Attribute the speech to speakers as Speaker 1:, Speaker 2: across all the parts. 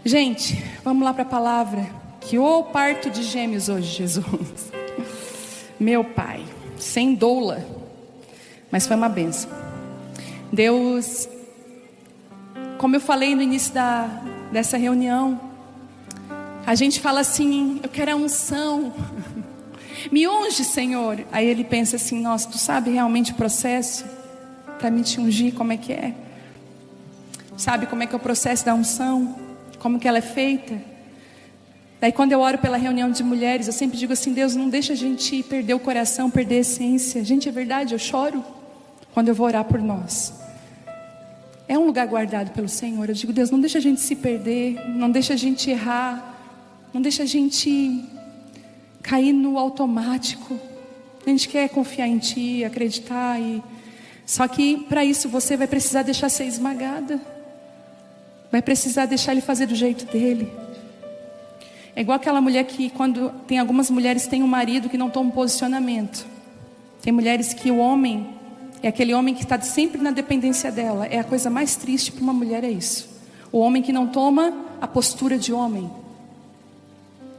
Speaker 1: Gente, vamos lá para a palavra. Que ô parto de gêmeos hoje, Jesus. Meu Pai, sem doula, mas foi uma bênção. Deus, como eu falei no início dessa reunião, a gente fala assim: eu quero a unção, me unge, Senhor. Aí ele pensa assim: nossa, tu sabe realmente o processo para me te ungir, como é que é? Sabe como é que é o processo da unção? Como que ela é feita? Daí quando eu oro pela reunião de mulheres, eu sempre digo assim: Deus, não deixa a gente perder o coração, perder a essência. Gente, é verdade, eu choro quando eu vou orar por nós. É um lugar guardado pelo Senhor. Eu digo: Deus, não deixa a gente se perder, não deixa a gente errar, não deixa a gente cair no automático. A gente quer confiar em Ti, acreditar. Só que para isso você vai precisar deixar ser esmagada. Vai precisar deixar Ele fazer do jeito dele. É igual aquela mulher que, quando tem algumas mulheres têm um marido que não toma um posicionamento. Tem mulheres que o homem é aquele homem que está sempre na dependência dela. É a coisa mais triste para uma mulher, é isso. O homem que não toma a postura de homem.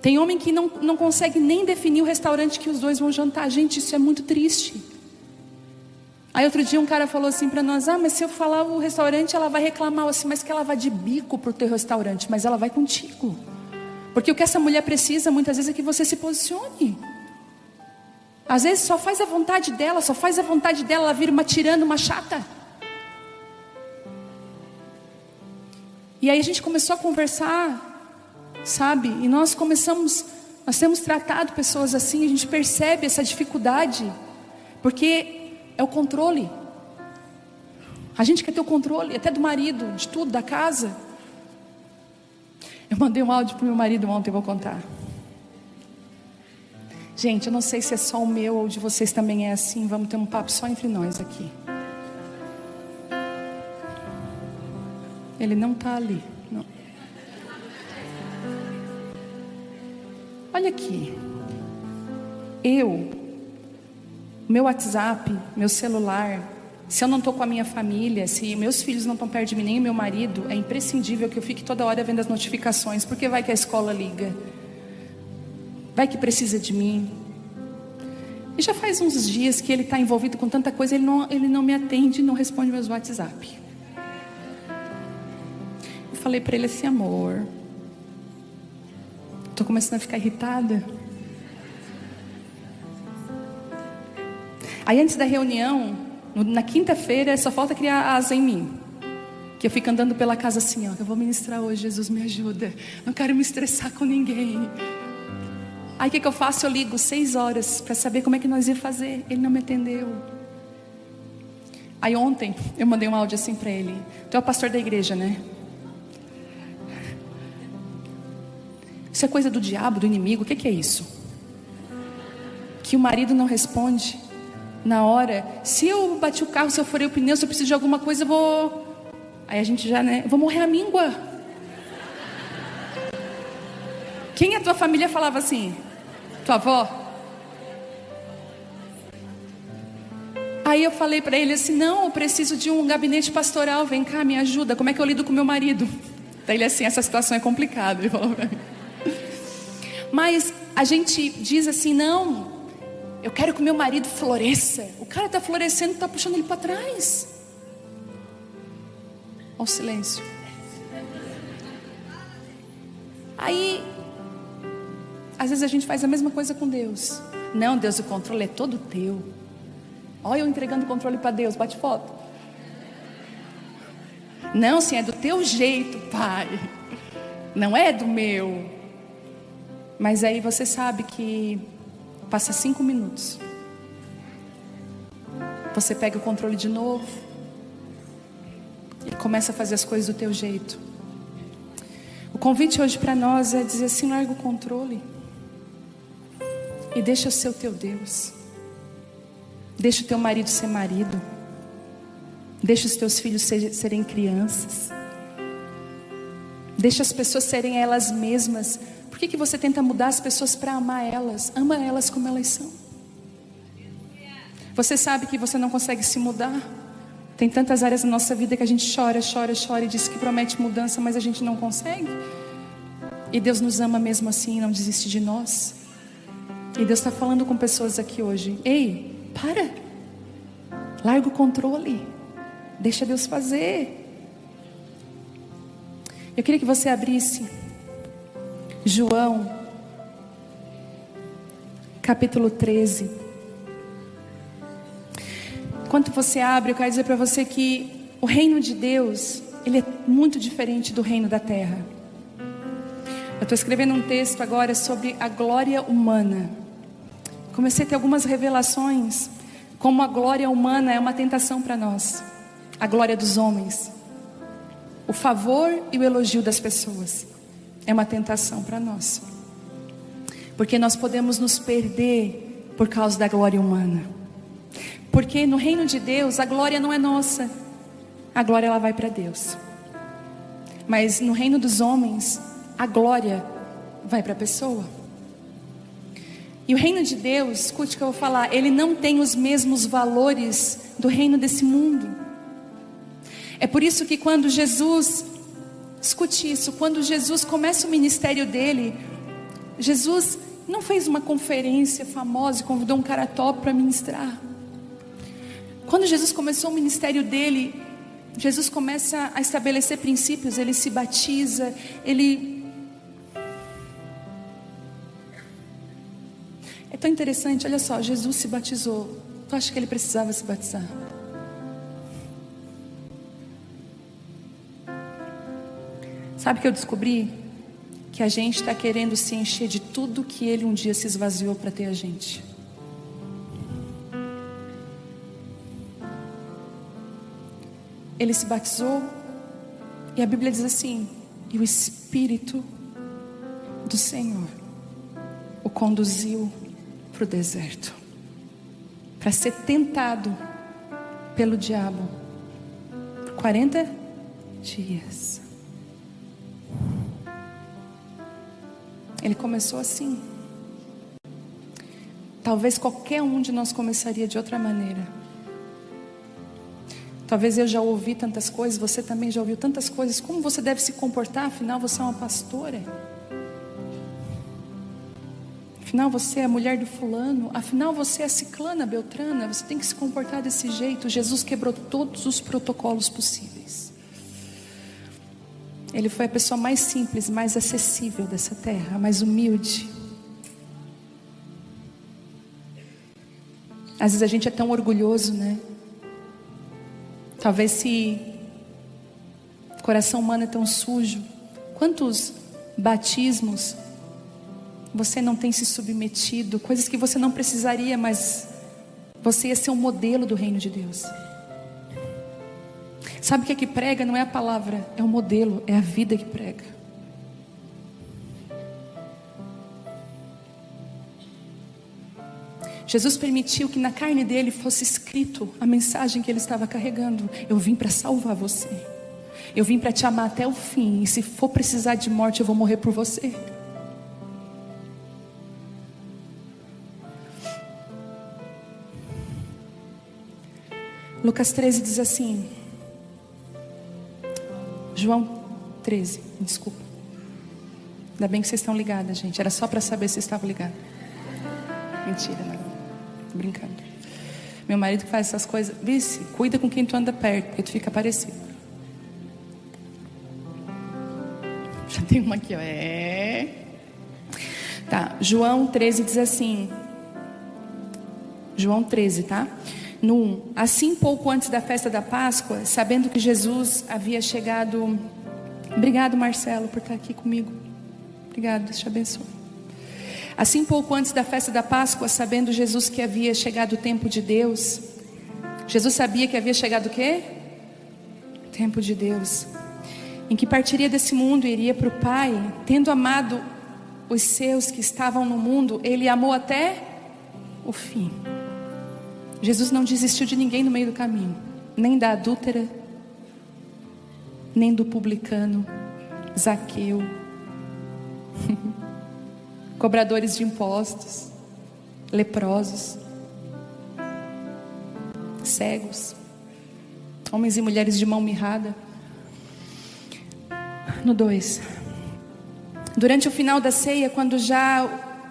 Speaker 1: Tem homem que não consegue nem definir o restaurante que os dois vão jantar. Gente, isso é muito triste. Aí outro dia um cara falou assim para nós: mas se eu falar o restaurante, ela vai reclamar assim, mas que ela vai de bico pro teu restaurante, mas ela vai contigo. Porque o que essa mulher precisa muitas vezes é que você se posicione. Às vezes só faz a vontade dela, ela vira uma tirana, uma chata. E aí a gente começou a conversar, sabe? E nós temos tratado pessoas assim, a gente percebe essa dificuldade, porque é o controle. A gente quer ter o controle, até do marido, de tudo, da casa. Eu mandei um áudio para o meu marido ontem, eu vou contar. Gente, eu não sei se é só o meu ou de vocês também é assim. Vamos ter um papo só entre nós aqui. Ele não está ali, não. Olha aqui. Meu WhatsApp, meu celular, se eu não estou com a minha família, se meus filhos não estão perto de mim, nem o meu marido, é imprescindível que eu fique toda hora vendo as notificações, porque vai que a escola liga, vai que precisa de mim. E já faz uns dias que ele está envolvido com tanta coisa, ele não me atende, não responde meus WhatsApp. Eu falei para ele assim: amor, estou começando a ficar irritada. Aí antes da reunião, na quinta-feira, só falta criar asa em mim. Que eu fico andando pela casa assim, ó: eu vou ministrar hoje, Jesus me ajuda. Não quero me estressar com ninguém. Aí o que eu faço? Eu ligo 6 horas para saber como é que nós ia fazer. Ele não me atendeu. Aí ontem eu mandei um áudio assim para ele: tu é o pastor da igreja, né? Isso é coisa do diabo, do inimigo. O que é isso? Que o marido não responde na hora. Se eu bati o carro, se eu furei o pneu, se eu preciso de alguma coisa, eu vou... Aí a gente já, né? Eu vou morrer à míngua. Quem a tua família falava assim? Tua avó? Aí eu falei para ele assim: não, eu preciso de um gabinete pastoral, vem cá, me ajuda. Como é que eu lido com meu marido? Daí ele assim: essa situação é complicada. Ele falou para mim. Mas a gente diz assim: não, eu quero que o meu marido floresça. O cara está florescendo, está puxando ele para trás. Olha o silêncio. Aí, às vezes a gente faz a mesma coisa com Deus. Não, Deus, o controle é todo teu. Olha eu entregando o controle para Deus, bate foto. Não, sim, é do teu jeito, Pai. Não é do meu. Mas aí você sabe que passa 5 minutos, você pega o controle de novo e começa a fazer as coisas do teu jeito. O convite hoje para nós é dizer assim: larga o controle e deixa ser o teu Deus. Deixa o teu marido ser marido. Deixa os teus filhos serem crianças. Deixa as pessoas serem elas mesmas. Por que você tenta mudar as pessoas para amar elas? Ama elas como elas são. Você sabe que você não consegue se mudar. Tem tantas áreas na nossa vida que a gente chora e diz que promete mudança, mas a gente não consegue. E Deus nos ama mesmo assim, não desiste de nós. E Deus está falando com pessoas aqui hoje: ei, para, larga o controle, deixa Deus fazer. Eu queria que você abrisse João capítulo 13. Enquanto você abre, eu quero dizer para você que o reino de Deus, ele é muito diferente do reino da terra. Eu estou escrevendo um texto agora sobre a glória humana. Comecei a ter algumas revelações, como a glória humana é uma tentação para nós. A glória dos homens, o favor e o elogio das pessoas é uma tentação para nós. Porque nós podemos nos perder por causa da glória humana. Porque no reino de Deus a glória não é nossa, a glória ela vai para Deus. Mas no reino dos homens a glória vai para a pessoa. E o reino de Deus, escute o que eu vou falar, ele não tem os mesmos valores do reino desse mundo. É por isso que quando Jesus, escute isso, quando Jesus começa o ministério dele, Jesus não fez uma conferência famosa e convidou um cara top para ministrar. Quando Jesus começou o ministério dele, Jesus começa a estabelecer princípios, ele se batiza, É tão interessante, olha só, Jesus se batizou. Tu acha que ele precisava se batizar? Sabe o que eu descobri? Que a gente está querendo se encher de tudo que ele um dia se esvaziou para ter a gente. Ele se batizou e a Bíblia diz assim: e o Espírito do Senhor o conduziu para o deserto, para ser tentado pelo diabo por 40 dias. Ele começou assim. Talvez qualquer um de nós começaria de outra maneira. Talvez eu já ouvi tantas coisas, você também já ouviu tantas coisas. Como você deve se comportar? Afinal você é uma pastora. Afinal você é a mulher do fulano. Afinal você é a ciclana, beltrana. Você tem que se comportar desse jeito. Jesus quebrou todos os protocolos possíveis. Ele foi a pessoa mais simples, mais acessível dessa terra, mais humilde. Às vezes a gente é tão orgulhoso, né? Talvez se o coração humano é tão sujo, quantos batismos você não tem se submetido, coisas que você não precisaria, mas você ia ser um modelo do reino de Deus. Sabe o que é que prega? Não é a palavra, é o modelo, é a vida que prega. Jesus permitiu que na carne dele fosse escrito a mensagem que ele estava carregando. Eu vim para salvar você. Eu vim para te amar até o fim. E se for precisar de morte, eu vou morrer por você. Lucas 13 diz assim. João 13, desculpa. Ainda bem que vocês estão ligadas, gente. Era só para saber se estavam ligados. Mentira, não. Tô brincando. Meu marido que faz essas coisas. Vice, cuida com quem tu anda perto, porque tu fica parecido. Já tem uma aqui, ó. Tá, João 13 diz assim. João 13, tá? No 1. Assim, pouco antes da festa da Páscoa, sabendo que Jesus havia chegado. Obrigado, Marcelo, por estar aqui comigo. Obrigado, Deus te abençoe. Assim, pouco antes da festa da Páscoa, sabendo Jesus que havia chegado o tempo de Deus. Jesus sabia que havia chegado o quê? O tempo de Deus, em que partiria desse mundo e iria para o Pai. Tendo amado os seus que estavam no mundo, Ele amou até o fim. Jesus não desistiu de ninguém no meio do caminho, nem da adúltera, nem do publicano, Zaqueu, cobradores de impostos, leprosos, cegos, homens e mulheres de mão mirrada. No 2, Durante o final da ceia, quando já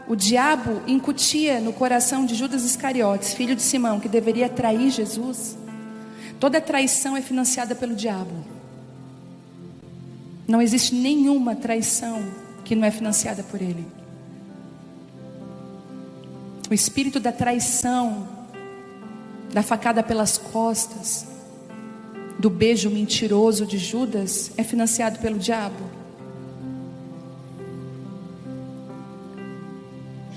Speaker 1: o diabo incutia no coração de Judas Iscariotes, filho de Simão, que deveria trair Jesus, toda traição é financiada pelo diabo. Não existe nenhuma traição que não é financiada por ele. O espírito da traição, da facada pelas costas, do beijo mentiroso de Judas, é financiado pelo diabo.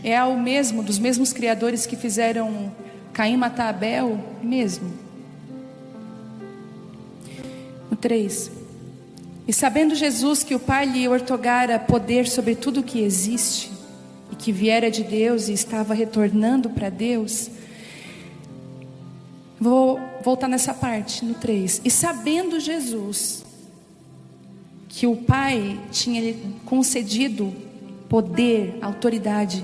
Speaker 1: É o mesmo, dos mesmos criadores que fizeram Caim matar Abel, mesmo. No 3. E sabendo Jesus que o Pai lhe outorgara poder sobre tudo o que existe, e que viera de Deus e estava retornando para Deus. Vou voltar nessa parte, no 3. E sabendo Jesus que o Pai tinha lhe concedido poder, autoridade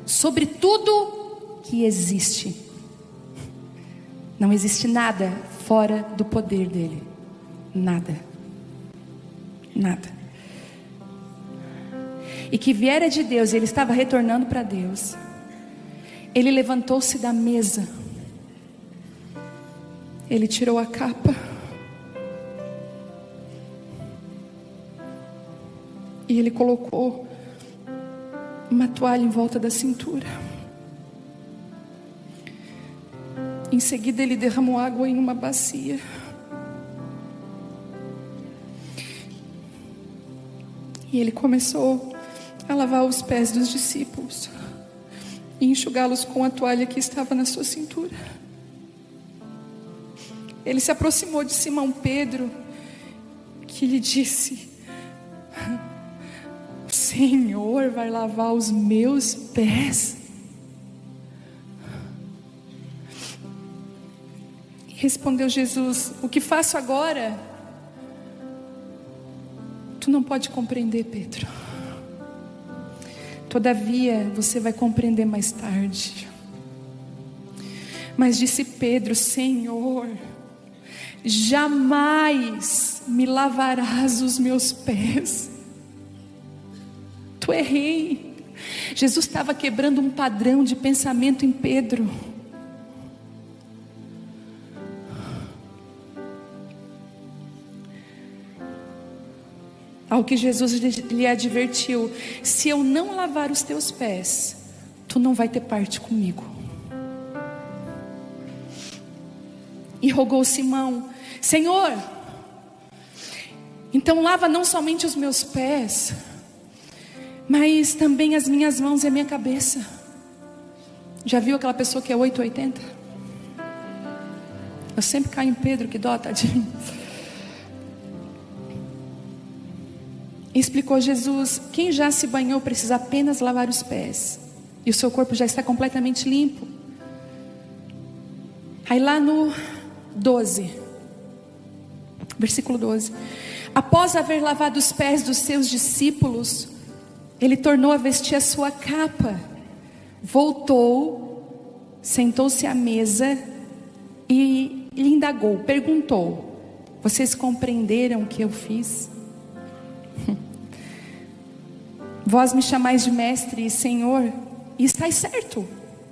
Speaker 1: sobre tudo que existe. Não existe nada fora do poder dele. Nada. Nada. E que viera de Deus, e ele estava retornando para Deus. Ele levantou-se da mesa. Ele tirou a capa. E ele colocou uma toalha em volta da cintura. Em seguida ele derramou água em uma bacia. E ele começou a lavar os pés dos discípulos e enxugá-los com a toalha que estava na sua cintura. Ele se aproximou de Simão Pedro, que lhe disse: o Senhor vai lavar os meus pés? E respondeu Jesus: o que faço agora, tu não pode compreender, Pedro. Todavia você vai compreender mais tarde. Mas disse Pedro: Senhor, jamais me lavarás os meus pés. Tu é rei. Jesus estava quebrando um padrão de pensamento em Pedro. Ao que Jesus lhe advertiu: se eu não lavar os teus pés, tu não vai ter parte comigo. E rogou Simão: Senhor, então lava não somente os meus pés, mas também as minhas mãos e a minha cabeça. Já viu aquela pessoa que é 880? Eu sempre caio em Pedro, que dó, tadinho. Explicou Jesus: quem já se banhou precisa apenas lavar os pés, e o seu corpo já está completamente limpo. Aí lá no 12, versículo 12: após haver lavado os pés dos seus discípulos, ele tornou a vestir a sua capa, voltou, sentou-se à mesa e lhe indagou, perguntou: vocês compreenderam o que eu fiz? Vós me chamais de mestre e Senhor, e estáis certo,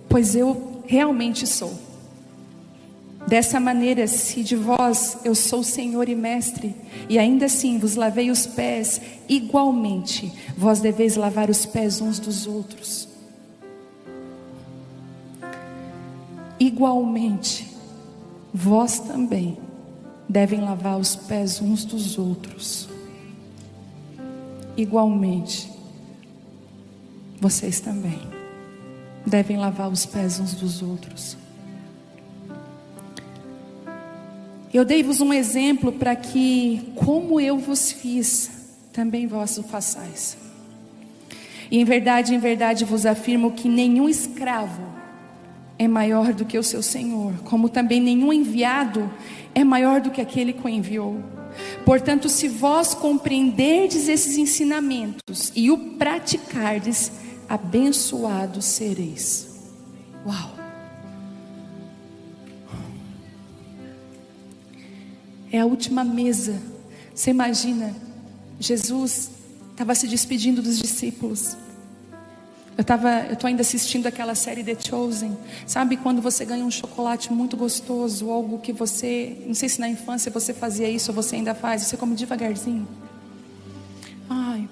Speaker 1: pois eu realmente sou. Dessa maneira, se de vós eu sou Senhor e mestre, e ainda assim vos lavei os pés, igualmente vós deveis lavar os pés uns dos outros. Igualmente, vós também devem lavar os pés uns dos outros. Igualmente, vocês também devem lavar os pés uns dos outros. Eu dei-vos um exemplo para que, como eu vos fiz, também vós o façais. E em verdade vos afirmo que nenhum escravo é maior do que o seu senhor, como também nenhum enviado é maior do que aquele que o enviou. Portanto, se vós compreenderdes esses ensinamentos e o praticardes, abençoados sereis. Uau! É a última mesa. Você imagina Jesus estava se despedindo dos discípulos. Eu tô ainda assistindo aquela série The Chosen. Sabe quando você ganha um chocolate muito gostoso, algo que você, não sei se na infância você fazia isso ou você ainda faz, você come devagarzinho. Ai,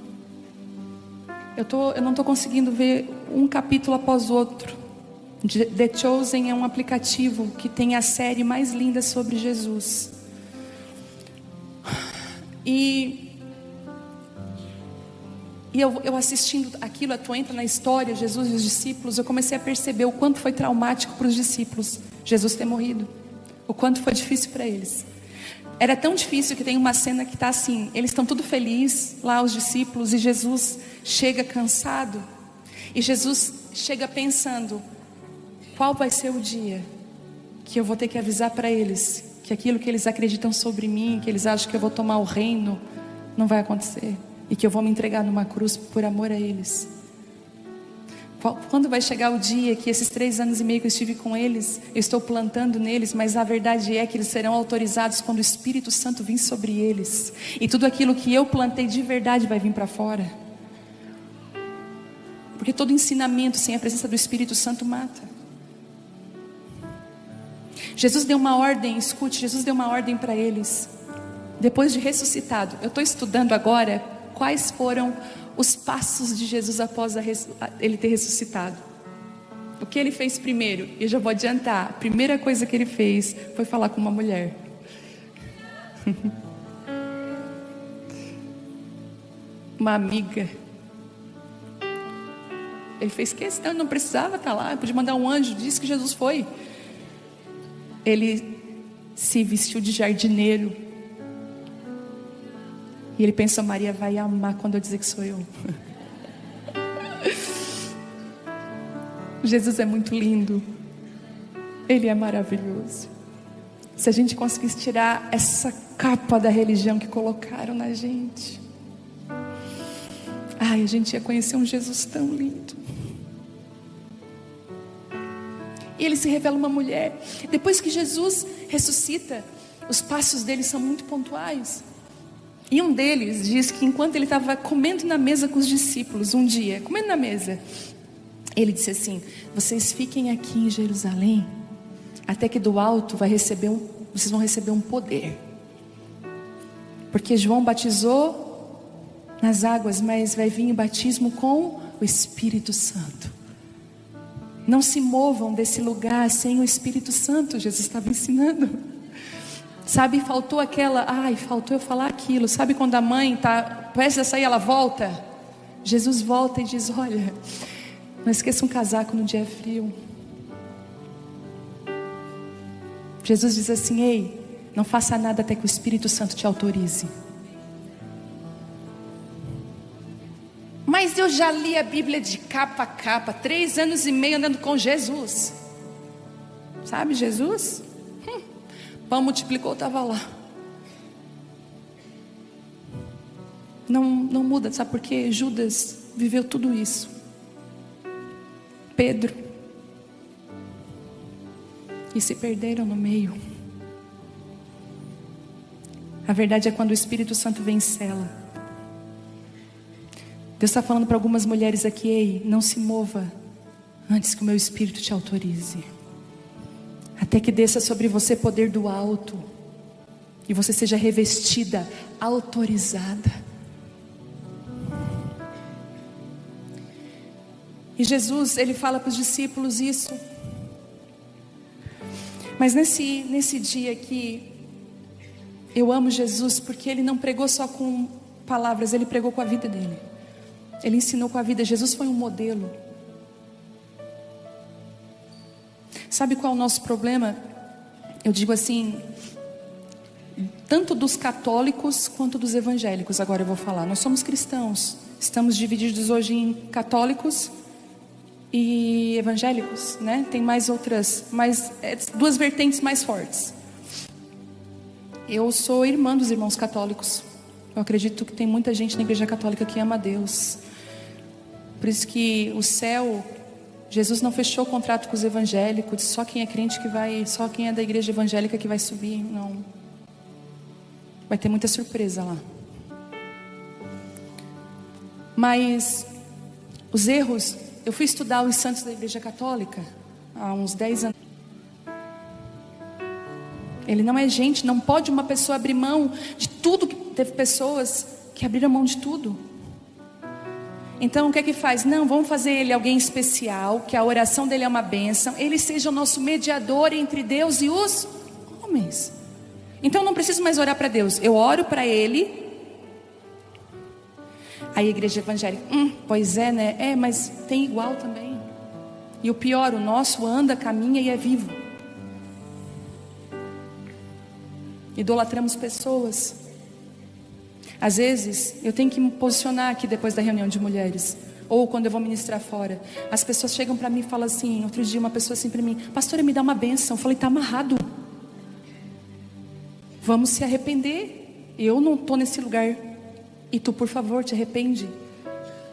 Speaker 1: eu não tô conseguindo ver um capítulo após o outro. The Chosen é um aplicativo que tem a série mais linda sobre Jesus. E eu assistindo aquilo, tu entra na história, Jesus e os discípulos, eu comecei a perceber o quanto foi traumático para os discípulos Jesus ter morrido, o quanto foi difícil para eles. Era tão difícil que tem uma cena que está assim, eles estão tudo felizes lá, os discípulos, e Jesus chega cansado, e Jesus chega pensando, qual vai ser o dia que eu vou ter que avisar para eles que aquilo que eles acreditam sobre mim, que eles acham que eu vou tomar o reino, não vai acontecer, e que eu vou me entregar numa cruz por amor a eles. Quando vai chegar o dia que esses 3 anos e meio que eu estive com eles, eu estou plantando neles, mas a verdade é que eles serão autorizados quando o Espírito Santo vir sobre eles, e tudo aquilo que eu plantei de verdade vai vir para fora, porque todo ensinamento sem a presença do Espírito Santo mata. Jesus deu uma ordem, escute, Jesus deu uma ordem para eles, depois de ressuscitado. Eu estou estudando agora quais foram os passos de Jesus após ele ter ressuscitado. O que ele fez primeiro? Eu já vou adiantar. A primeira coisa que ele fez foi falar com uma mulher. Uma amiga. Ele fez questão, não precisava estar lá, podia mandar um anjo, disse que Jesus foi. Ele se vestiu de jardineiro. E ele pensou, Maria vai amar quando eu dizer que sou eu. Jesus é muito lindo. Ele é maravilhoso. Se a gente conseguisse tirar essa capa da religião que colocaram na gente, ai, a gente ia conhecer um Jesus tão lindo. E ele se revela uma mulher. Depois que Jesus ressuscita, os passos dele são muito pontuais. E um deles diz que enquanto ele estava comendo na mesa com os discípulos, um dia, comendo na mesa, ele disse assim, vocês fiquem aqui em Jerusalém, até que do alto vocês vão receber um poder. Porque João batizou nas águas, mas vai vir o batismo com o Espírito Santo. Não se movam desse lugar sem o Espírito Santo, Jesus estava ensinando. Sabe, faltou eu falar aquilo. Sabe quando a mãe está prestes a sair, ela volta? Jesus volta e diz, olha, não esqueça um casaco no dia frio. Jesus diz assim, ei, não faça nada até que o Espírito Santo te autorize. Mas eu já li a Bíblia de capa a capa, 3 anos e meio andando com Jesus. Sabe Jesus? Pão multiplicou, estava lá. Não muda, sabe por quê? Judas viveu tudo isso. Pedro. E se perderam no meio. A verdade é quando o Espírito Santo vem em cela. Deus está falando para algumas mulheres aqui, ei, não se mova antes que o meu Espírito te autorize. Até que desça sobre você poder do alto, e você seja revestida, autorizada. E Jesus, ele fala para os discípulos isso. Mas nesse dia aqui, eu amo Jesus, porque ele não pregou só com palavras, ele pregou com a vida dele. Ele ensinou com a vida. Jesus foi um modelo. Sabe qual é o nosso problema? Eu digo assim, tanto dos católicos quanto dos evangélicos. Agora eu vou falar, nós somos cristãos, estamos divididos hoje em católicos e evangélicos, né? Tem mais duas vertentes mais fortes. Eu sou irmã dos irmãos católicos. Eu acredito que tem muita gente na igreja católica que ama a Deus. Por isso que o céu, Jesus não fechou o contrato com os evangélicos, só quem é crente que vai, só quem é da igreja evangélica que vai subir. Não. Vai ter muita surpresa lá. Mas os erros, eu fui estudar os santos da Igreja Católica há uns 10 anos. Ele não é gente, não pode uma pessoa abrir mão de tudo. Teve pessoas que abriram mão de tudo. Então o que é que faz? Não, vamos fazer ele alguém especial, que a oração dele é uma bênção, ele seja o nosso mediador entre Deus e os homens. Então eu não preciso mais orar para Deus, eu oro para ele. Aí a igreja evangélica, pois é, né? É, mas tem igual também. E o pior, o nosso anda, caminha e é vivo. Idolatramos pessoas. Às vezes eu tenho que me posicionar aqui depois da reunião de mulheres, ou quando eu vou ministrar fora. As pessoas chegam para mim e falam assim. Outro dia uma pessoa assim para mim: pastora, me dá uma bênção. Eu falei: está amarrado. Vamos se arrepender. Eu não estou nesse lugar. E tu, por favor, te arrepende.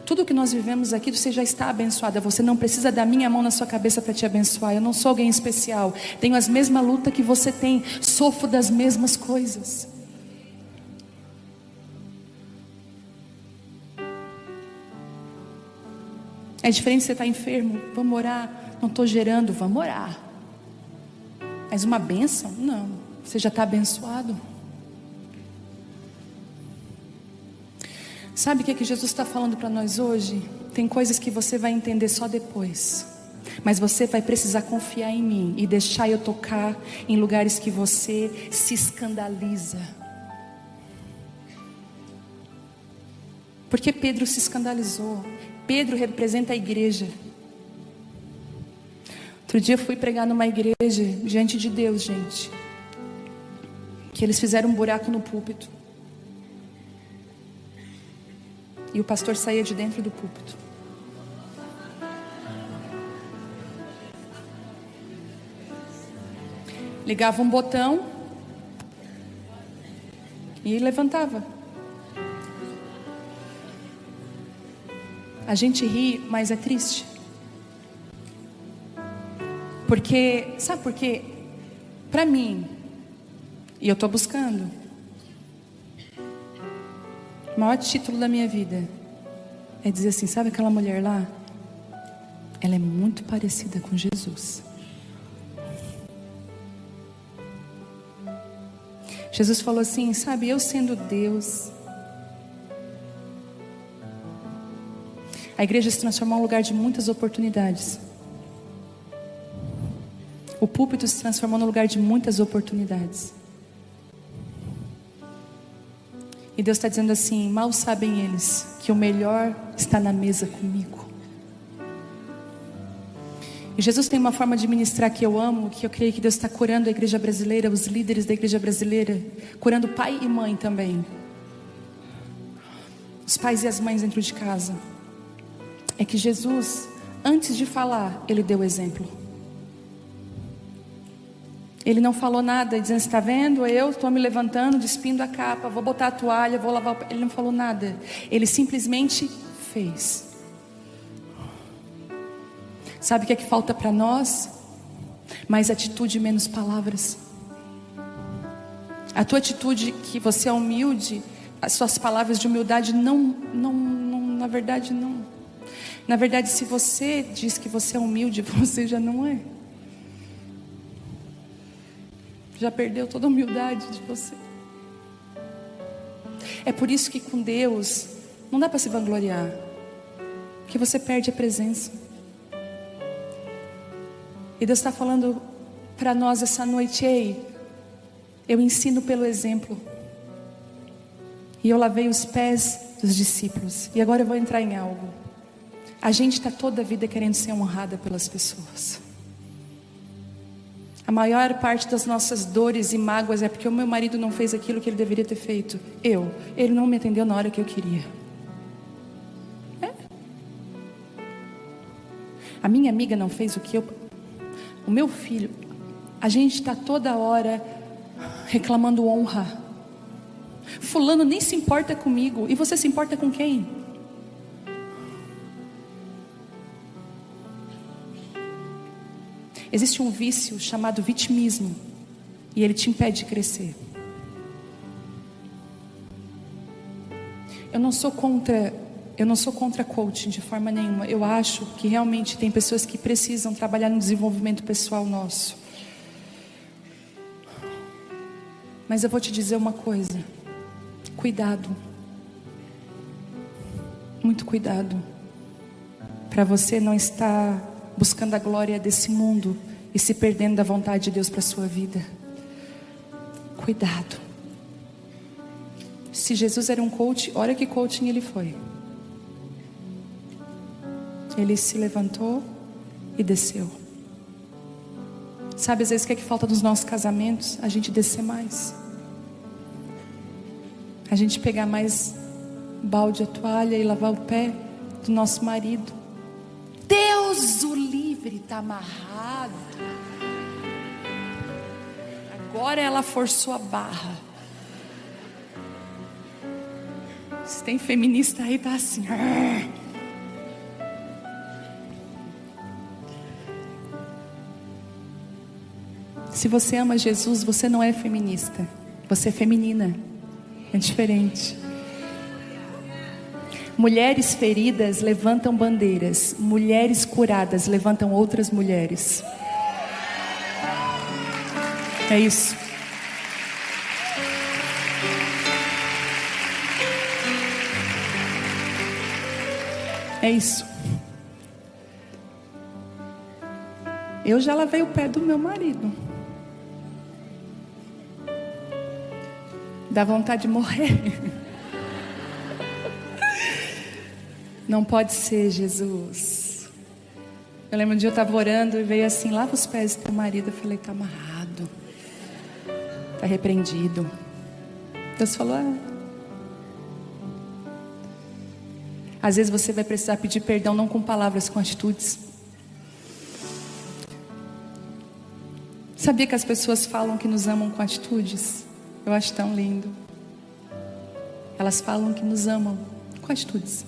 Speaker 1: Tudo que nós vivemos aqui, você já está abençoada. Você não precisa da minha mão na sua cabeça para te abençoar. Eu não sou alguém especial. Tenho as mesmas lutas que você tem. Sofro das mesmas coisas. É diferente você estar enfermo. Vamos orar. Não estou gerando. Vamos orar. Mas uma bênção? Não. Você já está abençoado. Sabe o que é que Jesus está falando para nós hoje? Tem coisas que você vai entender só depois. Mas você vai precisar confiar em mim e deixar eu tocar em lugares que você se escandaliza. Porque Pedro se escandalizou. Pedro representa a igreja. Outro dia eu fui pregar numa igreja diante de Deus, gente, que eles fizeram um buraco no púlpito. E o pastor saía de dentro do púlpito. Ligava um botão e levantava. A gente ri, mas é triste. Porque, sabe por quê? Para mim, e eu estou buscando, o maior título da minha vida é dizer assim: sabe aquela mulher lá? Ela é muito parecida com Jesus. Jesus falou assim: sabe, eu sendo Deus, a igreja se transformou em um lugar de muitas oportunidades. O púlpito se transformou num lugar de muitas oportunidades. E Deus está dizendo assim: mal sabem eles que o melhor está na mesa comigo. E Jesus tem uma forma de ministrar que eu amo, que eu creio que Deus está curando a igreja brasileira, os líderes da igreja brasileira, curando pai e mãe também, os pais e as mães dentro de casa. É que Jesus, antes de falar, Ele deu exemplo. Ele não falou nada dizendo: está vendo, eu estou me levantando, despindo a capa, vou botar a toalha, vou lavar o... Ele não falou nada. Ele simplesmente fez. Sabe o que é que falta para nós? Mais atitude e menos palavras. A tua atitude, que você é humilde, as suas palavras de humildade na verdade não. Na verdade, se você diz que você é humilde, você já não é. Já perdeu toda a humildade de você. É por isso que com Deus não dá para se vangloriar, porque você perde a presença. E Deus está falando para nós essa noite: ei, eu ensino pelo exemplo. E eu lavei os pés dos discípulos. E agora eu vou entrar em algo. A gente está toda a vida querendo ser honrada pelas pessoas. A maior parte das nossas dores e mágoas é porque o meu marido não fez aquilo que ele deveria ter feito. Ele não me atendeu na hora que eu queria. A minha amiga não fez o que eu... O meu filho... A gente está toda hora reclamando honra. Fulano nem se importa comigo. E você se importa com quem? Existe um vício chamado vitimismo, e ele te impede de crescer. Eu não sou contra eu não sou contra coaching de forma nenhuma. Eu acho que realmente tem pessoas que precisam trabalhar no desenvolvimento pessoal nosso. Mas eu vou te dizer uma coisa. Cuidado. Muito cuidado. Para você não estar buscando a glória desse mundo e se perdendo da vontade de Deus para a sua vida. Cuidado. Se Jesus era um coach, olha que coaching ele foi. Ele se levantou e desceu. Sabe, às vezes o que é que falta nos nossos casamentos? A gente descer mais. A gente pegar mais balde, a toalha e lavar o pé do nosso marido. Deus o livre, está amarrado. Agora ela forçou a barra. Se tem feminista aí, tá assim. Se você ama Jesus, você não é feminista. Você é feminina. É diferente. Mulheres feridas levantam bandeiras. Mulheres curadas levantam outras mulheres. É isso. É isso. Eu já lavei o pé do meu marido. Dá vontade de morrer. Não pode ser, Jesus. Eu lembro um dia eu estava orando e veio assim: lava os pés do teu marido. Eu falei: está amarrado, está repreendido. Deus falou: às vezes você vai precisar pedir perdão, não com palavras, com atitudes. Sabia que as pessoas falam que nos amam com atitudes? Eu acho tão lindo. Elas falam que nos amam com atitudes.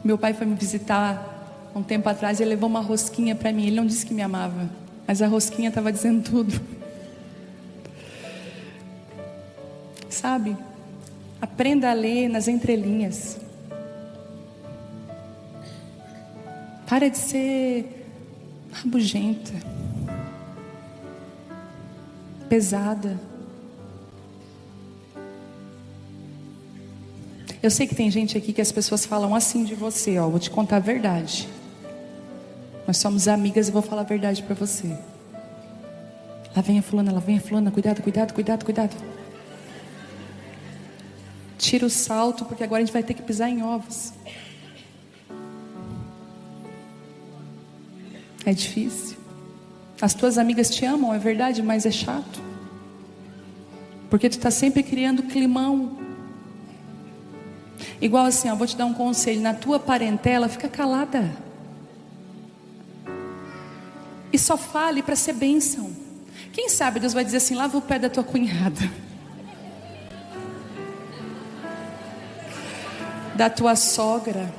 Speaker 1: Meu pai foi me visitar um tempo atrás e ele levou uma rosquinha para mim. Ele não disse que me amava, mas a rosquinha estava dizendo tudo. Sabe? Aprenda a ler nas entrelinhas. Para de ser rabugenta, pesada. Eu sei que tem gente aqui que as pessoas falam assim de você, ó. Vou te contar a verdade. Nós somos amigas e vou falar a verdade para você. Lá vem a fulana, cuidado, cuidado, cuidado, cuidado. Tira o salto, porque agora a gente vai ter que pisar em ovos. É difícil. As tuas amigas te amam, é verdade, mas é chato. Porque tu está sempre criando climão. Igual assim, ó, vou te dar um conselho. Na tua parentela, fica calada. E só fale para ser bênção. Quem sabe Deus vai dizer assim: lava o pé da tua cunhada, da tua sogra.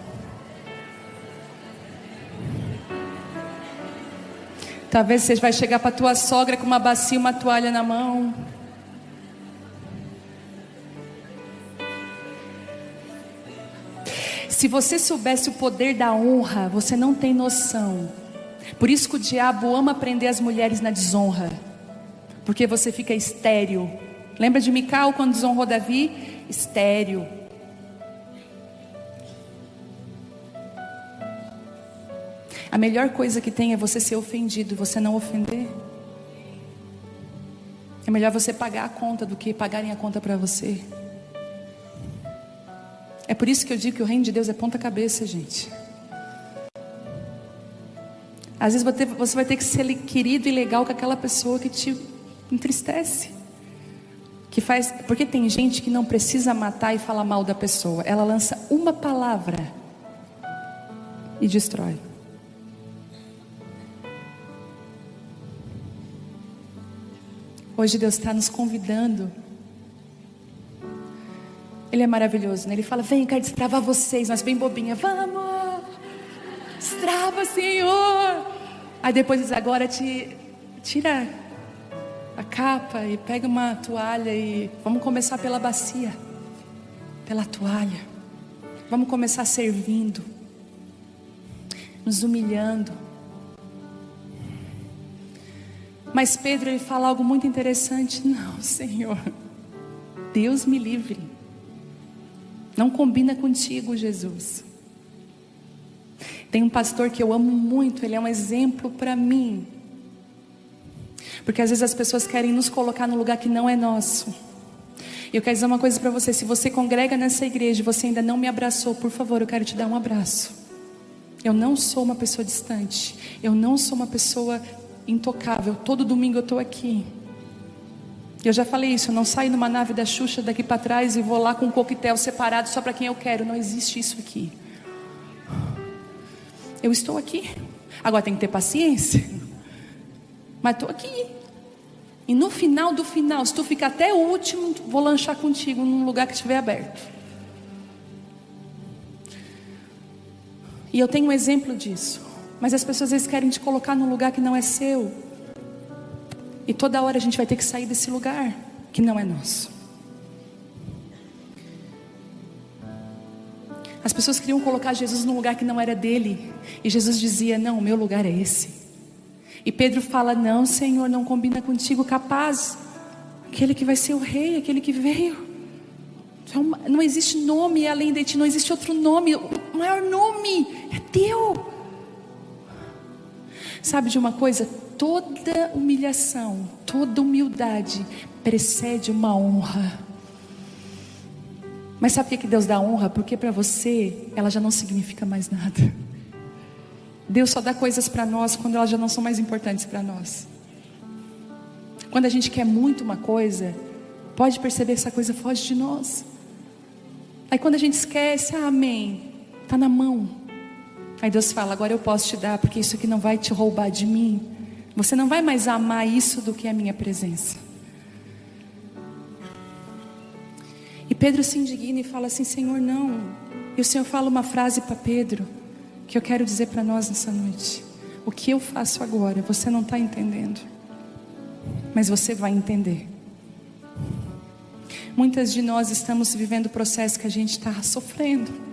Speaker 1: Talvez você vai chegar para tua sogra com uma bacia e uma toalha na mão. Se você soubesse o poder da honra, você não tem noção. Por isso que o diabo ama prender as mulheres na desonra, porque você fica estéril. Lembra de Mical quando desonrou Davi? Estéril. A melhor coisa que tem é você ser ofendido, você não ofender. É melhor você pagar a conta do que pagarem a conta para você. É por isso que eu digo que o reino de Deus é ponta cabeça, gente. Às vezes você vai ter que ser querido e legal com aquela pessoa que te entristece, que faz, porque tem gente que não precisa matar e falar mal da pessoa. Ela lança uma palavra e destrói. Hoje Deus está nos convidando. Ele é maravilhoso, né? Ele fala: vem, eu quero destravar vocês. Nós bem bobinha: vamos, destrava, Senhor. Aí depois diz: agora tira a capa e pega uma toalha e vamos começar pela bacia, pela toalha. Vamos começar servindo, nos humilhando. Mas Pedro, ele fala algo muito interessante. Não, Senhor, Deus me livre. Não combina contigo, Jesus. Tem um pastor que eu amo muito, ele é um exemplo para mim. Porque às vezes as pessoas querem nos colocar no lugar que não é nosso. E eu quero dizer uma coisa para você: se você congrega nessa igreja e você ainda não me abraçou, por favor, eu quero te dar um abraço. Eu não sou uma pessoa distante, eu não sou uma pessoa intocável. Todo domingo eu estou aqui. Eu já falei isso, eu não saio numa nave da Xuxa daqui para trás e vou lá com um coquetel separado só para quem eu quero. Não existe isso aqui. Eu estou aqui. Agora tem que ter paciência. Mas estou aqui. E no final do final, se tu ficar até o último, vou lanchar contigo num lugar que estiver aberto. E eu tenho um exemplo disso. Mas as pessoas às vezes querem te colocar num lugar que não é seu. E toda hora a gente vai ter que sair desse lugar que não é nosso. As pessoas queriam colocar Jesus num lugar que não era dele. E Jesus dizia: não, o meu lugar é esse. E Pedro fala: não, Senhor, não combina contigo. Capaz, aquele que vai ser o rei, aquele que veio. Não existe nome além de ti, não existe outro nome. O maior nome é teu. Sabe de uma coisa? Toda humilhação, toda humildade precede uma honra. Mas sabe por que Deus dá honra? Porque para você ela já não significa mais nada. Deus só dá coisas para nós quando elas já não são mais importantes para nós. Quando a gente quer muito uma coisa, pode perceber que essa coisa foge de nós. Aí quando a gente esquece, amém, está na mão. Aí Deus fala: agora eu posso te dar, porque isso aqui não vai te roubar de mim. Você não vai mais amar isso do que a minha presença. E Pedro se indigna e fala assim: Senhor, não. E o Senhor fala uma frase para Pedro que eu quero dizer para nós nessa noite. O que eu faço agora, você não está entendendo, mas você vai entender. Muitas de nós estamos vivendo o processo que a gente está sofrendo.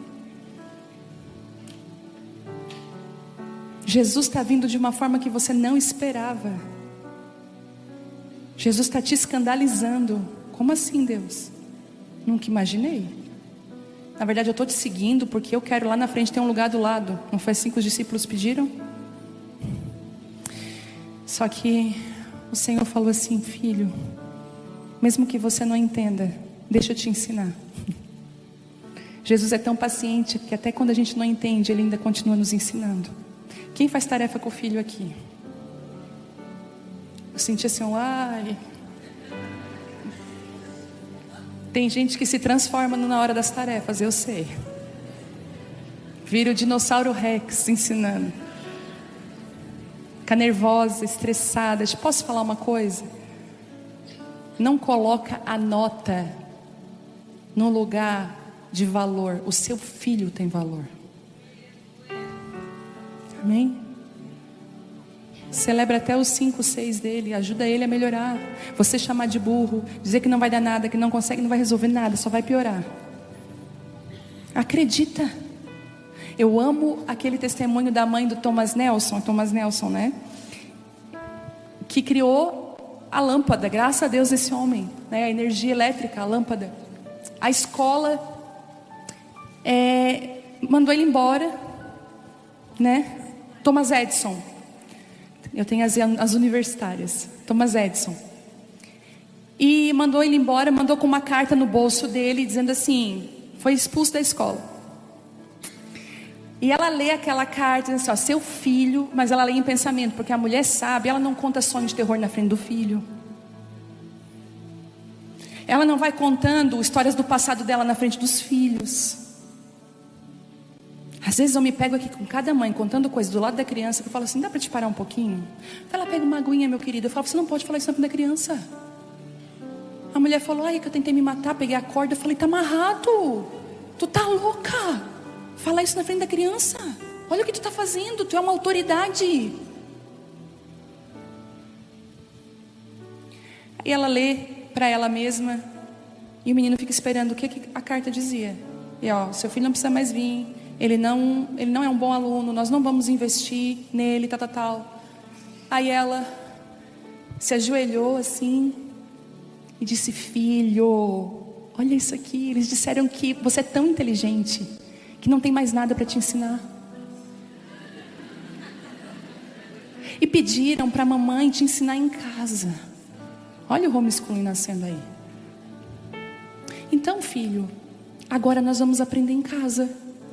Speaker 1: Jesus está vindo de uma forma que você não esperava. Jesus está te escandalizando. Como assim, Deus? Nunca imaginei. Na verdade eu estou te seguindo porque eu quero lá na frente ter um lugar do lado. Não foi assim que os discípulos pediram? Só que o Senhor falou assim: filho, mesmo que você não entenda, deixa eu te ensinar. Jesus é tão paciente que até quando a gente não entende, Ele ainda continua nos ensinando. Quem faz tarefa com o filho aqui? Eu senti assim, ai. Tem gente que se transforma na hora das tarefas, eu sei. Vira o dinossauro Rex ensinando. Fica nervosa, estressada. Posso falar uma coisa? Não coloca a nota no lugar de valor. O seu filho tem valor. Amém? Celebra até os 5, 6 dele. Ajuda ele a melhorar. Você chamar de burro, dizer que não vai dar nada, que não consegue, não vai resolver nada, só vai piorar. Acredita. Eu amo aquele testemunho da mãe do Thomas Nelson, né? Que criou a lâmpada. Graças a Deus esse homem, né? A energia elétrica, a lâmpada. A escola mandou ele embora, né? Thomas Edison. Eu tenho as universitárias. Thomas Edison. E mandou ele embora, mandou com uma carta no bolso dele, dizendo assim: foi expulso da escola. E ela lê aquela carta, dizendo assim, ó, seu filho, mas ela lê em pensamento, porque a mulher sabe, ela não conta sonho de terror na frente do filho. Ela não vai contando histórias do passado dela na frente dos filhos. Às vezes eu me pego aqui com cada mãe contando coisas do lado da criança, que eu falo assim: dá para te parar um pouquinho? Ela pega uma aguinha, meu querido. Eu falo: você não pode falar isso na frente da criança. A mulher falou: ai, é que eu tentei me matar, peguei a corda. Eu falei: tá amarrado, tu tá louca. Falar isso na frente da criança. Olha o que tu tá fazendo, tu é uma autoridade. Aí ela lê para ela mesma, e o menino fica esperando o que a carta dizia. E seu filho não precisa mais vir. Ele não é um bom aluno. Nós não vamos investir nele, tal. Aí ela se ajoelhou assim e disse: filho, olha isso aqui. Eles disseram que você é tão inteligente que não tem mais nada para te ensinar. E pediram para a mamãe te ensinar em casa. Olha o homeschooling nascendo aí. Então, filho, agora nós vamos aprender em casa.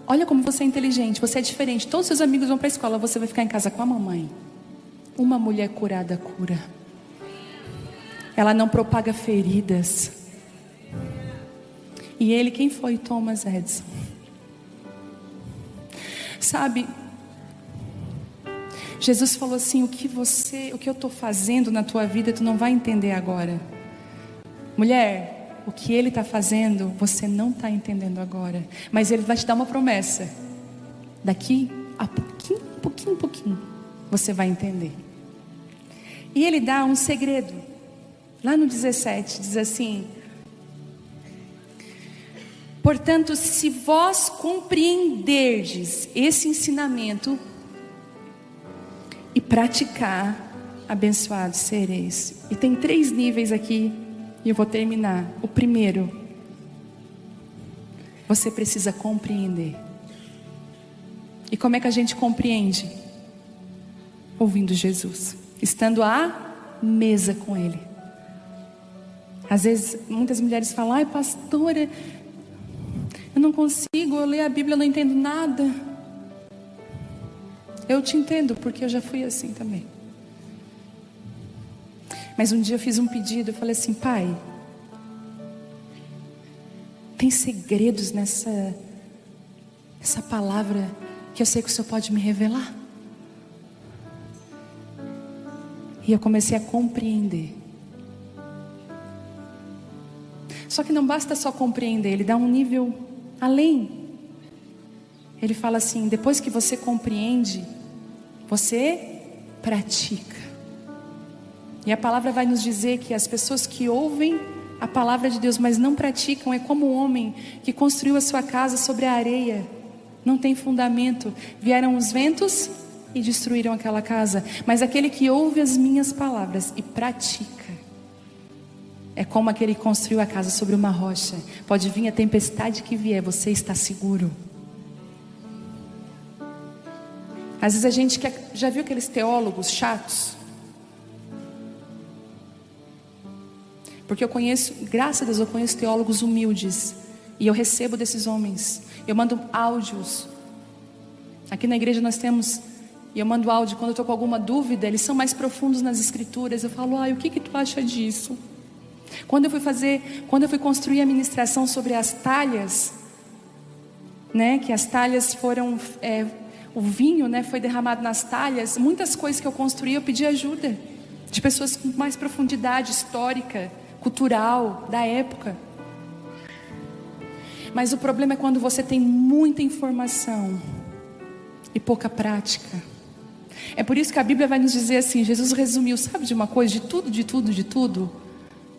Speaker 1: Olha como você é inteligente, você é diferente. Todos os seus amigos vão para a escola, você vai ficar em casa com a mamãe. Uma mulher curada cura. Ela não propaga feridas. E ele, quem foi? Thomas Edison. Sabe, Jesus falou assim: o que eu estou fazendo na tua vida, tu não vai entender agora. Mulher, o que Ele está fazendo, você não está entendendo agora. Mas Ele vai te dar uma promessa. Daqui a pouquinho, você vai entender. E Ele dá um segredo. Lá no 17, diz assim: portanto, se vós compreenderdes esse ensinamento e praticar, abençoados sereis. E tem 3 níveis aqui, e eu vou terminar. O primeiro, você precisa compreender. E como é que a gente compreende? Ouvindo Jesus, estando à mesa com Ele. Às vezes, muitas mulheres falam: ai, pastora, eu não consigo, eu leio a Bíblia, eu não entendo nada. Eu te entendo, porque eu já fui assim também. Mas um dia eu fiz um pedido, eu falei assim: Pai, tem segredos nessa palavra que eu sei que o Senhor pode me revelar? E eu comecei a compreender. Só que não basta só compreender, Ele dá um nível além. Ele fala assim: depois que você compreende, você pratica. E a palavra vai nos dizer que as pessoas que ouvem a palavra de Deus, mas não praticam, é como um homem que construiu a sua casa sobre a areia. Não tem fundamento. Vieram os ventos e destruíram aquela casa. Mas aquele que ouve as minhas palavras e pratica, é como aquele que construiu a casa sobre uma rocha. Pode vir a tempestade que vier, você está seguro. Às vezes a gente já viu aqueles teólogos chatos? Porque eu conheço, graças a Deus, eu conheço teólogos humildes. E eu recebo desses homens. Eu mando áudios. Aqui na igreja nós temos, e eu mando áudio quando eu estou com alguma dúvida. Eles são mais profundos nas escrituras. Eu falo: o que tu acha disso? Quando eu fui construir a ministração sobre as talhas, né, que as talhas foram, o vinho, né, foi derramado nas talhas. Muitas coisas que eu construí, eu pedi ajuda de pessoas com mais profundidade histórica, cultural, da época. Mas o problema é quando você tem muita informação e pouca prática. É por isso que a Bíblia vai nos dizer assim: Jesus resumiu, sabe de uma coisa? De tudo.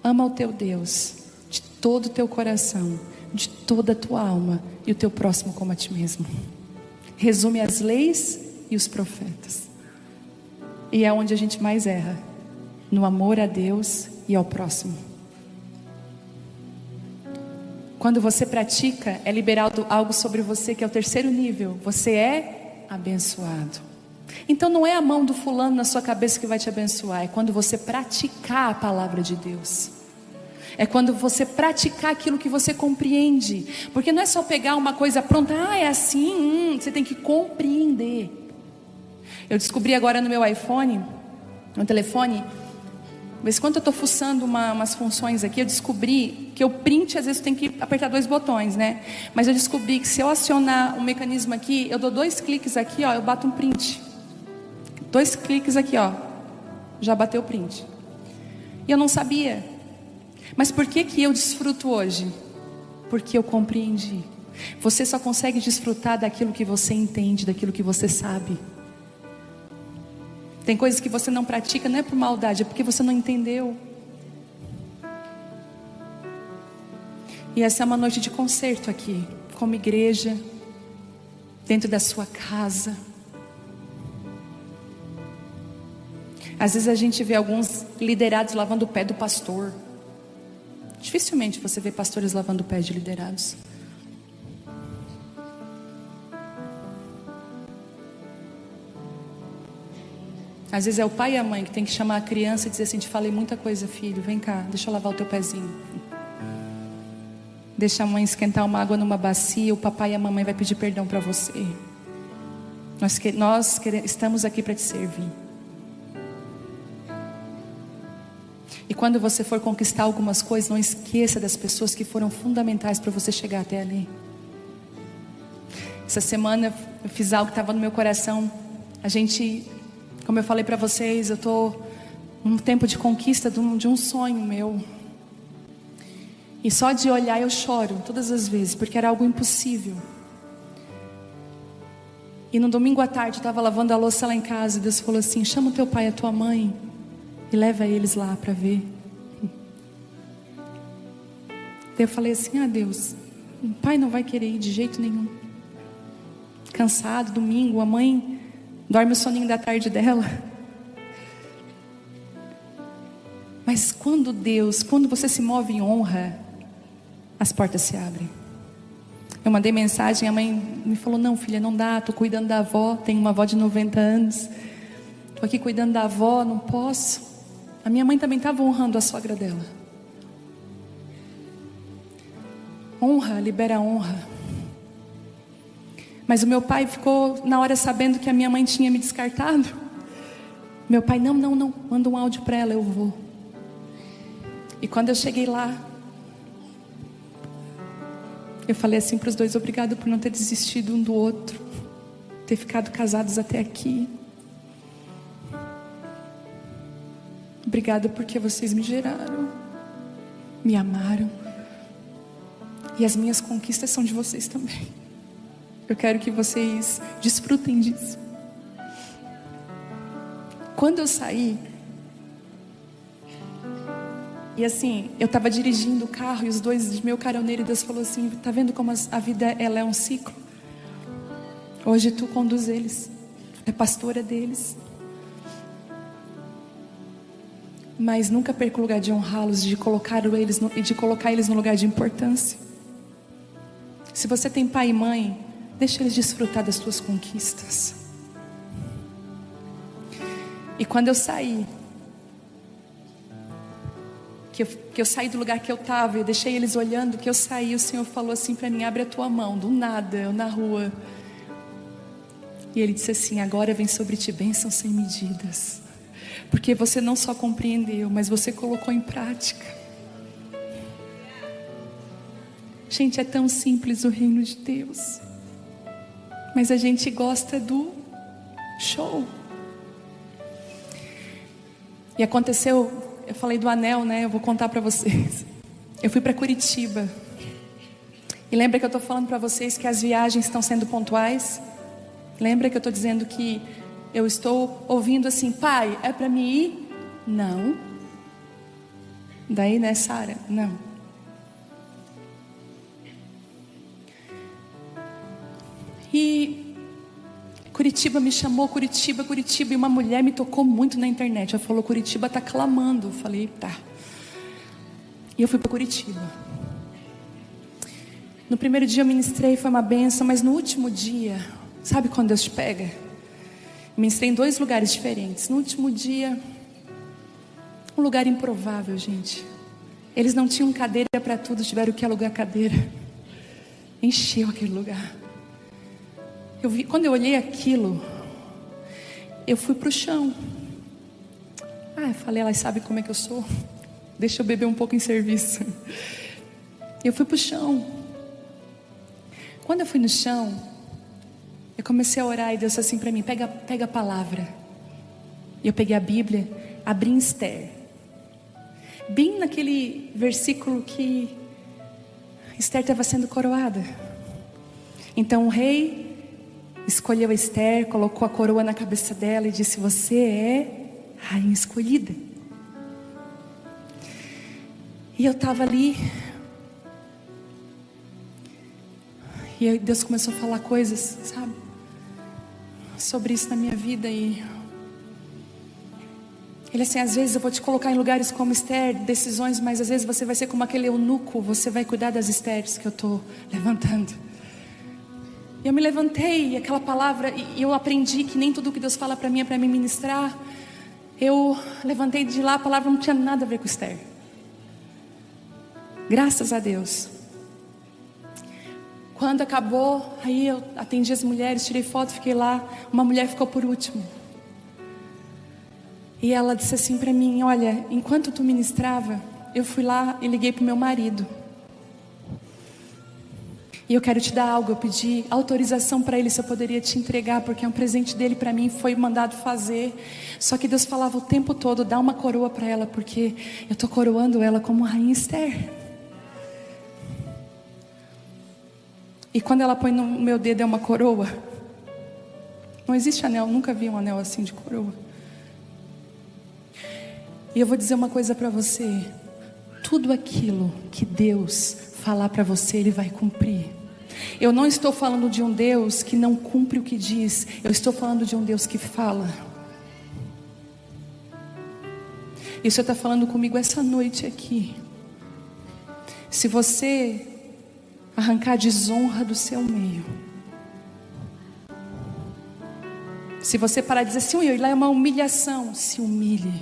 Speaker 1: Ama o teu Deus de todo o teu coração, de toda a tua alma, e o teu próximo como a ti mesmo. Resume as leis e os profetas. E é onde a gente mais erra, no amor a Deus e ao próximo. Quando você pratica, é liberado algo sobre você, que é o 3º nível. Você é abençoado. Então não é a mão do fulano na sua cabeça que vai te abençoar. É quando você praticar a palavra de Deus. É quando você praticar aquilo que você compreende. Porque não é só pegar uma coisa pronta: é assim, você tem que compreender. Eu descobri agora no meu iPhone, no telefone, mas quando eu estou fuçando umas funções aqui, eu descobri que o print, às vezes tem que apertar 2 botões, né? Mas eu descobri que se eu acionar um mecanismo aqui, eu dou 2 cliques aqui, eu bato um print. 2 cliques aqui, já bateu o print. E eu não sabia. Mas por que eu desfruto hoje? Porque eu compreendi. Você só consegue desfrutar daquilo que você entende, daquilo que você sabe. Tem coisas que você não pratica, não é por maldade, é porque você não entendeu. E essa é uma noite de concerto aqui. como igreja, dentro da sua casa. Às vezes a gente vê alguns liderados lavando o pé do pastor. Dificilmente você vê pastores lavando o pé de liderados. Às vezes é o pai e a mãe que tem que chamar a criança e dizer assim: te falei muita coisa, filho, vem cá, deixa eu lavar o teu pezinho. Deixa a mãe esquentar uma água numa bacia, o papai e a mamãe vai pedir perdão para você. Estamos aqui para te servir. E quando você for conquistar algumas coisas, não esqueça das pessoas que foram fundamentais para você chegar até ali. Essa semana eu fiz algo que estava no meu coração. Como eu falei para vocês, eu estou num tempo de conquista de um sonho meu. E só de olhar eu choro todas as vezes, porque era algo impossível. E no domingo à tarde eu estava lavando a louça lá em casa, e Deus falou assim: chama o teu pai e a tua mãe e leva eles lá para ver. Daí eu falei assim: Deus, o pai não vai querer ir de jeito nenhum. Cansado, domingo, a mãe dorme o soninho da tarde dela. Mas quando você se move em honra, as portas se abrem. Eu mandei mensagem, a mãe me falou: não, filha, não dá, estou cuidando da avó, tenho uma avó de 90 anos, estou aqui cuidando da avó, não posso. A minha mãe também estava honrando a sogra dela. Honra libera honra. Mas o meu pai ficou na hora sabendo que a minha mãe tinha me descartado. Meu pai: não, manda um áudio para ela, eu vou. E quando eu cheguei lá, eu falei assim para os dois: obrigado por não ter desistido um do outro, ter ficado casados até aqui. Obrigada porque vocês me geraram, me amaram, e as minhas conquistas são de vocês também. Eu quero que vocês desfrutem disso. Quando eu saí, e assim, eu estava dirigindo o carro, e os dois, meu caroneiro, e Deus falou assim: tá vendo como a vida ela é um ciclo? Hoje tu conduz eles, é pastora deles, mas nunca perca o lugar de honrá-los, de colocar eles no lugar de importância. Se você tem pai e mãe, deixa eles desfrutar das tuas conquistas. E quando eu saí, que eu saí do lugar que eu estava, eu deixei eles olhando, que eu saí, o Senhor falou assim para mim: abre a tua mão. Do nada, eu na rua, e Ele disse assim: agora vem sobre ti bênçãos sem medidas, porque você não só compreendeu, mas você colocou em prática. Gente, é tão simples o reino de Deus, mas a gente gosta do show. E aconteceu, eu falei do anel, né? Eu vou contar para vocês. Eu fui para Curitiba. E lembra que eu estou falando para vocês que as viagens estão sendo pontuais? Lembra que eu estou dizendo que eu estou ouvindo assim: pai, é para mim ir? Não. Daí, né, Sara? Não. E Curitiba me chamou, Curitiba, e uma mulher me tocou muito na internet. Ela falou: Curitiba está clamando. Eu falei: tá. E eu fui para Curitiba. No primeiro dia eu ministrei, foi uma benção, mas no último dia, sabe quando Deus te pega? Ministrei em 2 lugares diferentes. No último dia, um lugar improvável, gente. Eles não tinham cadeira para tudo, tiveram que alugar cadeira. Encheu aquele lugar. Quando eu olhei aquilo, eu fui para o chão. Eu falei: elas sabem como é que eu sou, deixa eu beber um pouco em serviço. Eu fui para o chão. Quando eu fui no chão, eu comecei a orar, e Deus disse assim para mim: pega a palavra. E eu peguei a Bíblia, abri em Esther, bem naquele versículo que Esther estava sendo coroada. Então o rei escolheu a Esther, colocou a coroa na cabeça dela e disse: você é rainha escolhida. E eu estava ali, E aí Deus começou a falar coisas, sabe, sobre isso na minha vida. E Ele assim, às vezes eu vou te colocar em lugares como Esther, decisões, mas às vezes você vai ser como aquele eunuco, você vai cuidar das Estéres que eu estou levantando. E eu me levantei, e aquela palavra, e eu aprendi que nem tudo que Deus fala para mim é para me ministrar. Eu levantei de lá, a palavra não tinha nada a ver com Esther. Graças a Deus. Quando acabou, aí eu atendi as mulheres, tirei foto, fiquei lá. Uma mulher ficou por último. E ela disse assim para mim: olha, enquanto tu ministrava, eu fui lá e liguei pro meu marido. E eu quero te dar algo. Eu pedi autorização para ele se eu poderia te entregar, porque é um presente dele para mim, foi mandado fazer. Só que Deus falava o tempo todo: dá uma coroa para ela, porque eu estou coroando ela como rainha Esther. E quando ela põe no meu dedo é uma coroa. Não existe anel, nunca vi um anel assim de coroa. E eu vou dizer uma coisa para você: tudo aquilo que Deus falar para você, Ele vai cumprir. Eu não estou falando de um Deus que não cumpre o que diz. Eu estou falando de um Deus que fala. E o Senhor está falando comigo essa noite aqui. Se você arrancar a desonra do seu meio, se você parar de dizer assim, lá é uma humilhação, se humilhe.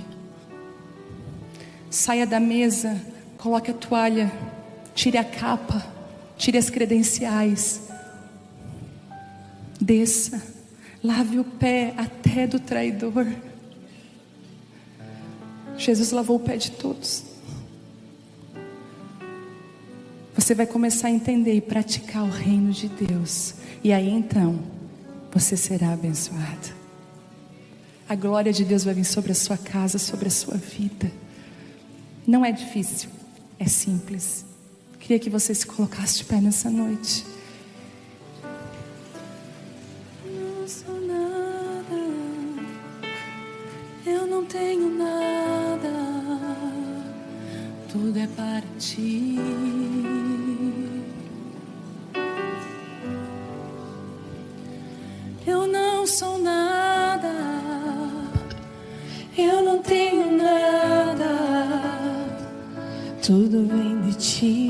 Speaker 1: Saia da mesa, coloque a toalha, tire a capa, tire as credenciais, desça, lave o pé até do traidor. Jesus lavou o pé de todos. Você vai começar a entender e praticar o reino de Deus, e aí então você será abençoado. A glória de Deus vai vir sobre a sua casa, sobre a sua vida. Não é difícil, é simples. Queria que você se colocasse de pé nessa noite. Não sou nada, eu não tenho nada, tudo é para ti. Eu não sou nada, eu não tenho nada, tudo vem de ti.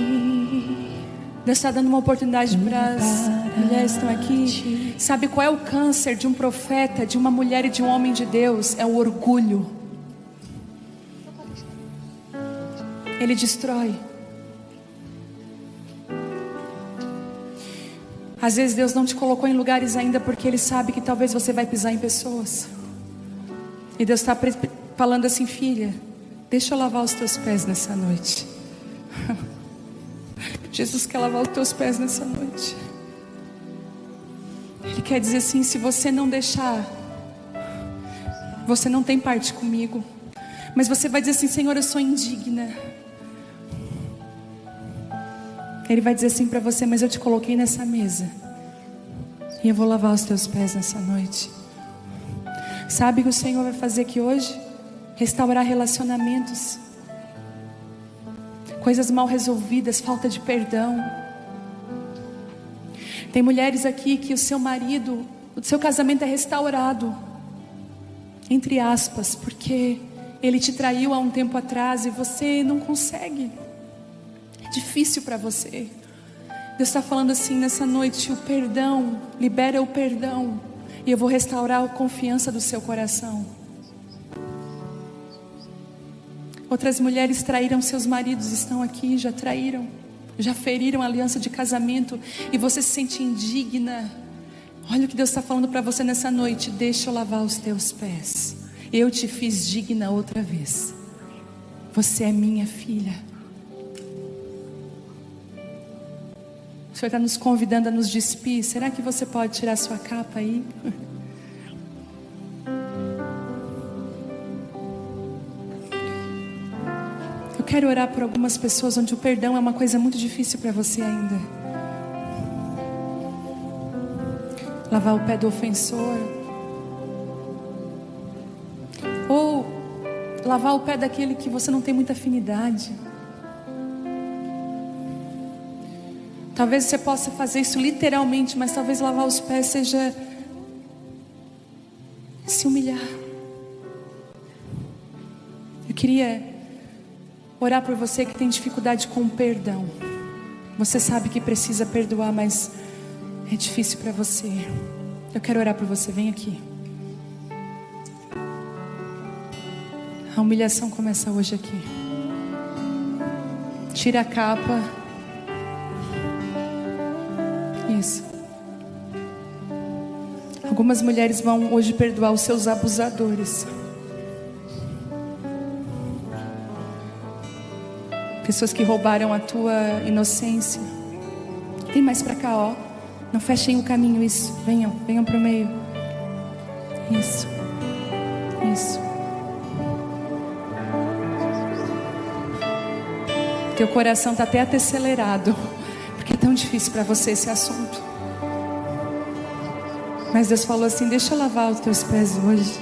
Speaker 1: Deus está dando uma oportunidade para as mulheres que estão aqui. Sabe qual é o câncer de um profeta, de uma mulher e de um homem de Deus? É o orgulho. Ele destrói. Às vezes Deus não te colocou em lugares ainda porque Ele sabe que talvez você vai pisar em pessoas. E Deus está falando assim: filha, deixa eu lavar os teus pés nessa noite. Jesus quer lavar os teus pés nessa noite. Ele quer dizer assim: se você não deixar, você não tem parte comigo. Mas você vai dizer assim: Senhor, eu sou indigna. Ele vai dizer assim para você: mas eu te coloquei nessa mesa, e eu vou lavar os teus pés nessa noite. Sabe o que o Senhor vai fazer aqui hoje? Restaurar relacionamentos, coisas mal resolvidas, falta de perdão. Tem mulheres aqui que o seu marido, o seu casamento é restaurado, entre aspas, porque ele te traiu há um tempo atrás e você não consegue. É difícil para você. Deus está falando assim nessa noite: o perdão, libera o perdão, e eu vou restaurar a confiança do seu coração. Outras mulheres traíram seus maridos, estão aqui, já traíram, já feriram a aliança de casamento, e você se sente indigna. Olha o que Deus está falando para você nessa noite: deixa eu lavar os teus pés, eu te fiz digna outra vez, você é minha filha. O Senhor está nos convidando a nos despir. Será que você pode tirar sua capa aí? Eu quero orar por algumas pessoas onde o perdão é uma coisa muito difícil para você ainda. Lavar o pé do ofensor, ou lavar o pé daquele que você não tem muita afinidade. Talvez você possa fazer isso literalmente, mas talvez lavar os pés seja se humilhar. Eu queria orar por você que tem dificuldade com o perdão. Você sabe que precisa perdoar, mas é difícil para você. Eu quero orar por você, vem aqui. A humilhação começa hoje aqui. Tira a capa. Isso. Algumas mulheres vão hoje perdoar os seus abusadores. Pessoas que roubaram a tua inocência. Vem mais pra cá, ó. Não fechem o caminho, isso. Venham pro meio. Isso. Isso. Teu coração está até acelerado, porque é tão difícil para você esse assunto. Mas Deus falou assim: deixa eu lavar os teus pés hoje.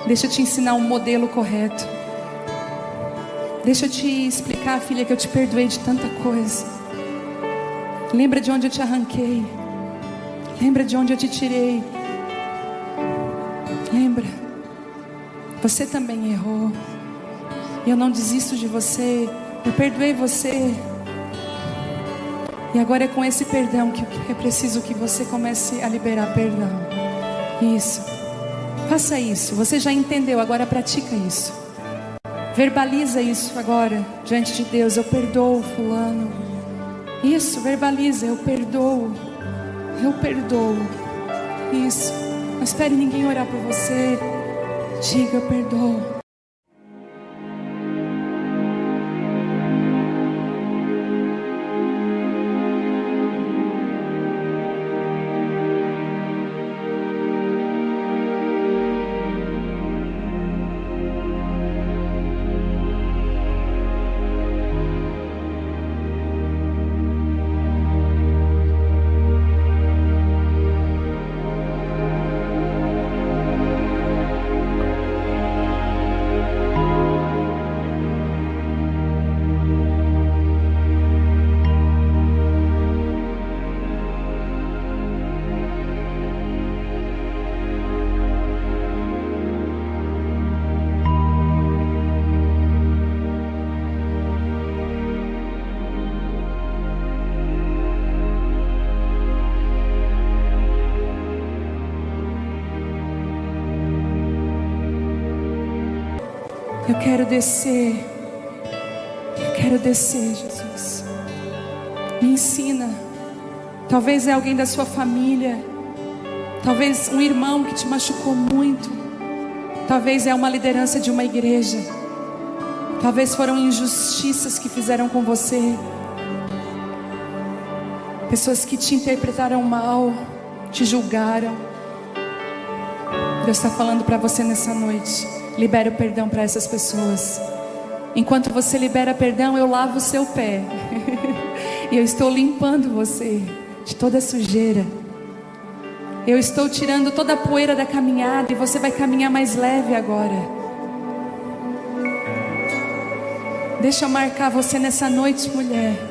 Speaker 1: Deixa eu te ensinar um modelo correto. Deixa eu te explicar, filha, que eu te perdoei de tanta coisa. Lembra de onde eu te arranquei. Lembra de onde eu te tirei. Lembra. Você também errou. Eu não desisto de você. Eu perdoei você. E agora é com esse perdão que é preciso que você comece a liberar perdão. Isso. Faça isso. Você já entendeu, agora pratica isso. Verbaliza isso agora diante de Deus. Eu perdoo fulano. Isso, verbaliza. Eu perdoo. Eu perdoo. Isso. Não espere ninguém orar por você. Diga: eu perdoo. Eu quero descer, Jesus. Me ensina. Talvez é alguém da sua família. Talvez um irmão que te machucou muito. Talvez é uma liderança de uma igreja. Talvez foram injustiças que fizeram com você. Pessoas que te interpretaram mal, te julgaram. Deus está falando para você nessa noite: libera o perdão para essas pessoas. Enquanto você libera perdão, eu lavo o seu pé. E eu estou limpando você de toda a sujeira. Eu estou tirando toda a poeira da caminhada, e você vai caminhar mais leve agora. Deixa eu marcar você nessa noite, mulher.